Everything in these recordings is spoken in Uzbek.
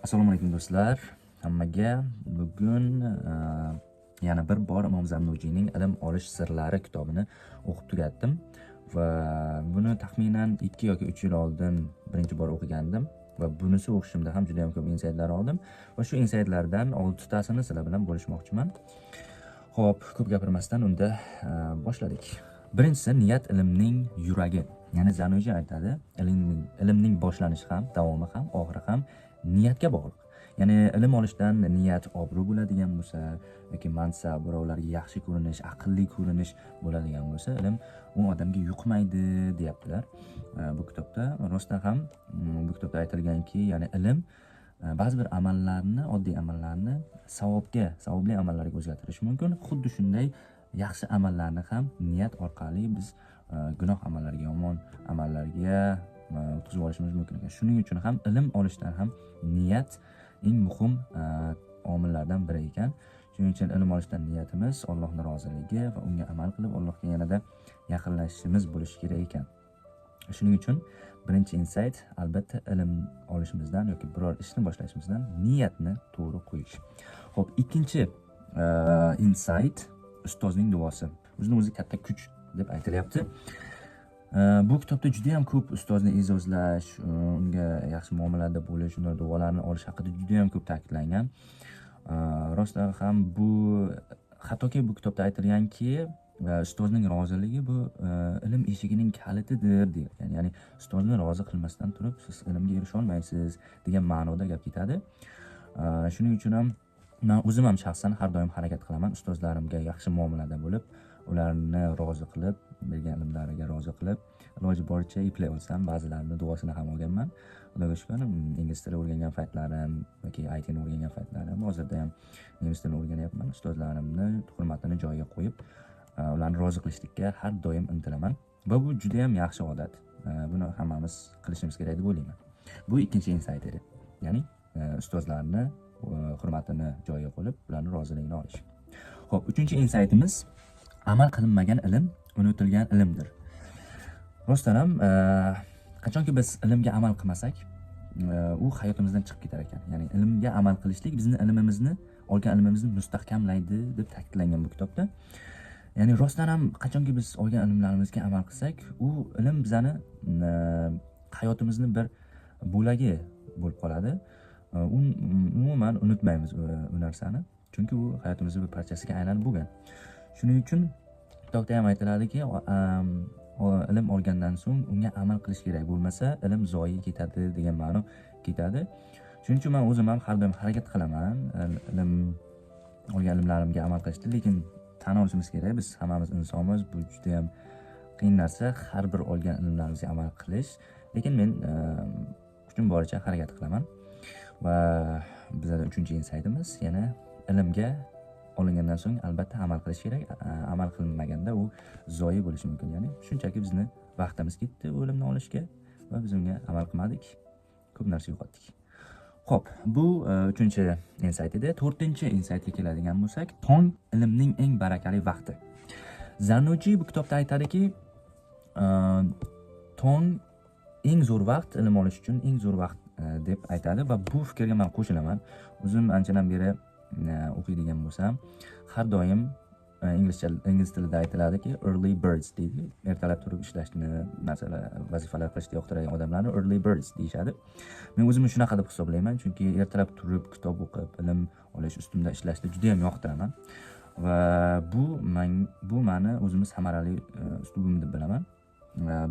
Assalomu alaykum do'stlar. Hammaga bugun yana bir bor Imom Zannujiyning Ilm olish sirlari kitobini o'qib tugatdim va buni taxminan 2 yoki 3 yil oldin birinchi bor o'qigandim va bunisi o'qishimda ham juda ham ko'p insightlar oldim va shu insightlardan 6 tasini sizlar bilan bo'lishmoqchiman. Xo'p, ko'p gapirmasdan unda boshladik. Birinchisi niyat ilmning yuragi. Ya'ni Zannujiy aytadi, ilmning boshlanishi ham, davomi ham, oxiri ham niyatga bog'liq. Ya'ni ilm olishdan niyat obro' bo'ladigan bo'lsa yoki mansab, birovlarga yaxshi ko'rinish, aqlli ko'rinish bo'ladigan bo'lsa, ilm u odamga yuqmaydi deyaptilar. Bu kitobda rostdan ham bu kitobda aytilganki, ya'ni ilm ba'zi bir amallarni, oddiy amallarni savobli amallarga o'zgartirishi mumkin. Xuddi shunday yaxshi amallarni ham niyat orqali biz gunoh amallarga, yomon amallarga o'tkazib olishimiz mumkin ekan. Shuning uchun ham ilm olishdan ham niyat eng muhim omillardan biri ekan. Shuning uchun ilm olishdan niyatimiz Allohning roziligi va unga amal qilib Allohga yanada yaqinlashishimiz bo'lishi kerak ekan. Shuning uchun birinchi insight albatta ilm olishimizdan yoki biror ishni boshlashimizdan niyatni to'g'ri qo'yish. Xo'p, ikkinchi insight ustozning duosi. O'zini o'zi katta kuch deb aytilyapti. Bu kitobda juda ham ko'p ustozni e'zozlash, unga yaxshi muomalada bo'lish, undan duolarni olish haqida juda ham ko'p ta'kidlangan. Rostdan ham bu hattoki bu kitobda aytilganki, ustozning roziligi bu ilm eshigining kalitidir deyilgan. Ya'ni ustozni rozi qilmasdan turib siz ilmga erisha olmaysiz degan ma'noda gap ketadi. Shuning uchun ham men o'zim ham shaxsan har doim harakat qilaman ustozlarimga yaxshi muomalada bo'lib, ularni rozi qilib, bergan ilmlariga rozi qilib, iloji boricha eplay olsam, ba'zilarini duosini ham olganman. Xudoga shukr, ingliz tili o'rgangan paytlarim yoki IT ni o'rgangan paytlarim, hozirda ham nemis tilini o'rganyapman. Ustozlarimni hurmatini joyiga qo'yib, ularni rozi qilishlikka har doim intilaman va bu juda ham yaxshi odat. Buni hammamiz qilishimiz kerak deb o'ylayman. Bu ikkinchi insight edi. Ya'ni ustozlarni hurmatini joyiga qo'yib, ularning roziligini olish. Xo'p, uchinchi insightimiz amal qilinmagan ilm unutilgan ilmdir. Rostdan ham qachonki biz ilmga amal qilmasak, u hayotimizdan chiqib ketar ekan. Ya'ni ilmga amal qilishlik bizni olgan ilmimizni mustahkamlaydi deb ta'kidlangan bu kitobda. Ya'ni rostdan ham qachonki biz olgan ilmlarimizga amal qilsak, u ilm bizani hayotimizni bir bo'lagi bo'lib qoladi. Umuman unutmaymiz u narsani, chunki u hayotimizning bir parchasiga aylanib bo'lgan. Shuning uchun kitobda ham aytiladiki, ilm olgandan so'ng unga amal qilish kerak, bo'lmasa ilm zoyi ketadi degan ma'no ketadi. Shuning uchun men o'zim ham har doim harakat qilaman olgan ilmlarimga amal qilishda, lekin tan olishimiz kerak, biz hammamiz insonmiz, bu juda ham qiyin narsa, har bir olgan ilmlarimizga amal qilish. Lekin men kuchim boricha harakat qilaman. Va bizning uchinchi insightimiz yana ilmga olingandan so'ng albatta amal qilish kerak. Amal qilinmaganda u zoyi bo'lishi mumkin. Ya'ni shunchaki bizni vaqtimiz ketdi u ilmni olishga va biz unga amal qilmadik. Ko'p narsa yo'qotdik. Xo'p, bu uchinchi insight edi. To'rtinchi insightga keladigan bo'lsak, tong ilmning eng barakali vaqti. Zannujiy bu kitobda aytadiki, tong eng zo'r vaqt, ilm olish uchun eng zo'r vaqt deb aytadi va bu fikrga men qo'shilaman. O'zim anchadan beri o'qiydigan bo'lsam, har doim ingliz tilida aytiladiki, early birds deydi. Ertalab turib ishlashni, vazifalar qilishni yoqtiradigan odamlarni early birds deyshadi. Men o'zimni shunaqa deb hisoblayman, chunki ertalab turib kitob o'qib, ilm olish ustida ishlashni juda ham yoqtiraman va bu meni o'zimni samarali uslubim deb bilaman.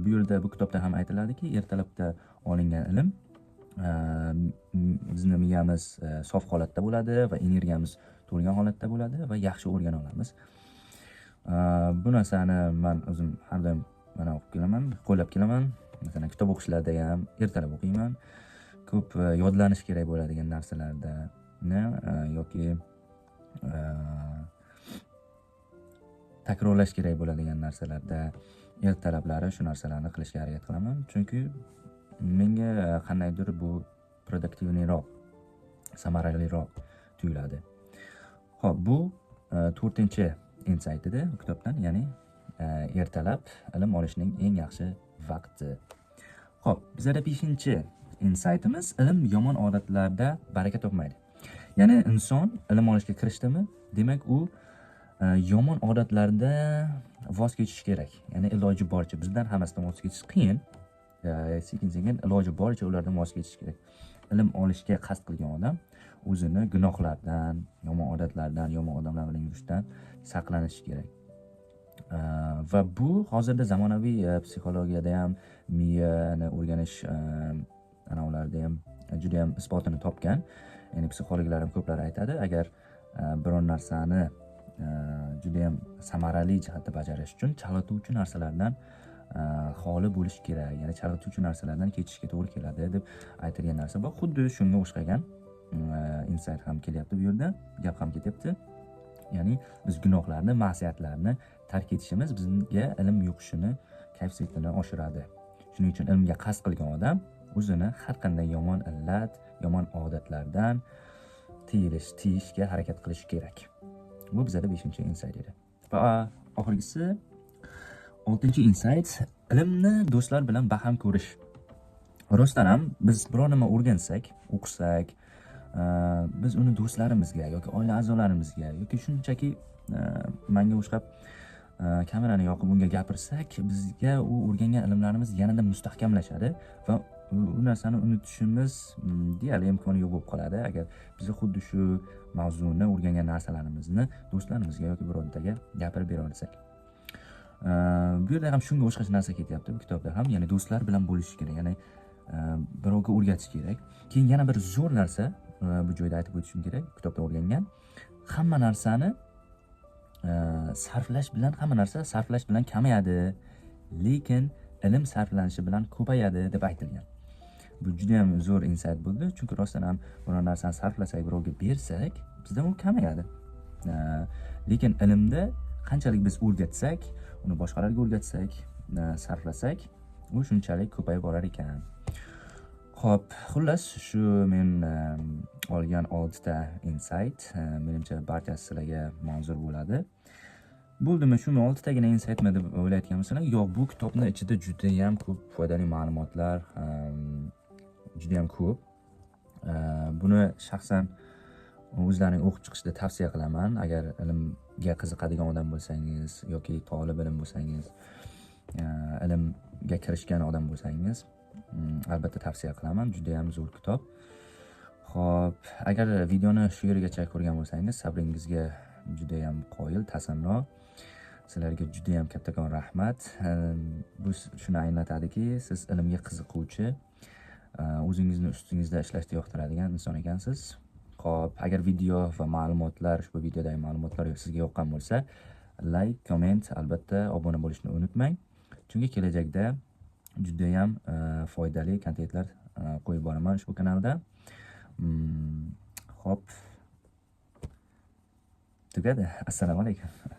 Bu yerda bu kitobda ham aytiladiki, ertalabda olingan ilm bizni miyamiz sof holatda bo'ladi va energiyamiz to'lgan holatda bo'ladi va yaxshi o'rgana olamiz. Bu narsani men o'zim har doim o'qib kelaman, qo'llab kelaman. Masalan, kitob o'qishlarda ham ertalab o'qiyman. Ko'p yodlanish kerak bo'ladigan narsalarda yoki takrorlash kerak bo'ladigan narsalarda ertalablari shu narsalarni qilishga harakat qilaman, chunki menga qandaydir bu produktivniroq, samaraliroq tuyuladi. Xo'p, bu 4-chi insight edi bu kitobdan, ya'ni ertalab ilm olishning eng yaxshi vaqti. Xo'p, bizda 5-chi insaytimiz ilm yomon odatlarda baraka topmaydi. Ya'ni inson ilm olishga kirishdimi, demak u yomon odatlarda voz kechish kerak. Ya'ni iloji boricha bizdan hammasidan voz kechish qiyin. Sekin-sekin iloji boricha ulardan voz kechish kerak. Ilm olishga qasd qilgan odam o'zini gunohlardan, yomon odatlardan, yomon odamlar bilan yurishdan saqlanishi kerak. Va bu hozirda zamonaviy psixologiyada ham, miyani o'rganish anavlarida ham juda ham isbotini topgan. Ya'ni psixologlar ham ko'plari aytadi, agar biron narsani juda ham samarali jihatda bajarish uchun chalg'ituvchi narsalardan xoli bo'lish kerak. Ya'ni chalg'ituvchi narsalardan kechishga to'g'ri keladi deb aytilgan narsa bor. Xuddi shunga o'xshagan insight ham kelyapti bu yerda, gap ham ketyapti. Ya'ni biz gunohlarni, ma'siyatlarni tark etishimiz bizga ilm yuqishini, kayfiyatini oshiradi. Shuning uchun ilmga qasd qilgan odam o'zini har qanday yomon illat, yomon odatlardan tiyishga harakat qilishi kerak. Bu bizada 5-insight edi. Va oxirgisi 6-insight, ilmni do'stlar bilan baham ko'rish. Rostdan ham biz biror nima o'rgansak, o'qisak, biz uni do'stlarimizga yoki oila a'zolarimizga yoki shunchaki menga o'xshab kamerani yoqib unga gapirsak, bizga u o'rgangan ilmlarimiz yanada mustahkamlashadi va u narsani unutishimiz deyarli imkoni yo'q bo'lib qoladi agar biz xuddi shu mavzuni, o'rgangan narsalarimizni do'stlarimizga yoki birontaga gapirib bera olsak. Bu yerda ham shunga o'xshash narsa ketyapti bu kitobda ham, ya'ni do'stlar bilan bo'lish kerak, ya'ni birovga o'rgatish kerak. Keyin yana bir zo'r narsa bu joyda aytib o'tishim kerak, kitobda o'rgangan hamma narsani hamma narsa sarflash bilan kamayadi, lekin ilm sarflanishi bilan ko'payadi deb aytilgan. Bu juda ham zo'r insight bo'ldi, chunki rostdan ham biror narsani sarflasak, birovga bersak, bizda u kamayadi. Lekin ilmda qanchalik biz o'rgatsak, uni boshqalarga o'rgatsak, sarflasak, u shunchalik ko'payib borar ekan. Xo'p, xullas shu men olgan 6 ta insight, menimcha barchasi sizlarga manzur bo'ladi. Bo'ldimi, shuni 6 tagina insightmi deb o'ylayotganmisizlar? Yo'q, bu kitobning ichida juda ham ko'p foydali ma'lumotlar, juda ham ko'p. Buni shaxsan o'zlaring o'qib chiqishda tavsiya qilaman. Agar ilmga qiziqadigan odam bo'lsangiz yoki talab ilm bo'lsangiz, ilmga kirishgan odam bo'lsangiz, albatta tavsiya qilaman. Juda ham zo'r kitob. Xo'p, agar videoni shu yergacha ko'rgan bo'lsangiz, sabringizga juda ham qoyil, tasanno. Sizlarga juda ham kattakon rahmat. Bu shuni anglatadiki, siz ilmga qiziquvchi, o'zingizni ustingizda ishlashni yoqtiradigan inson ekansiz. Xo'p, agar video va ma'lumotlar, ushbu videodagi ma'lumotlar sizga yoqqan bo'lsa, like, comment, albatta obuna bo'lishni unutmang. Chunki kelajakda juda ham foydali kontentlar qo'yib boraman ushbu kanalda. Xo'p. Tugadi. Assalomu alaykum.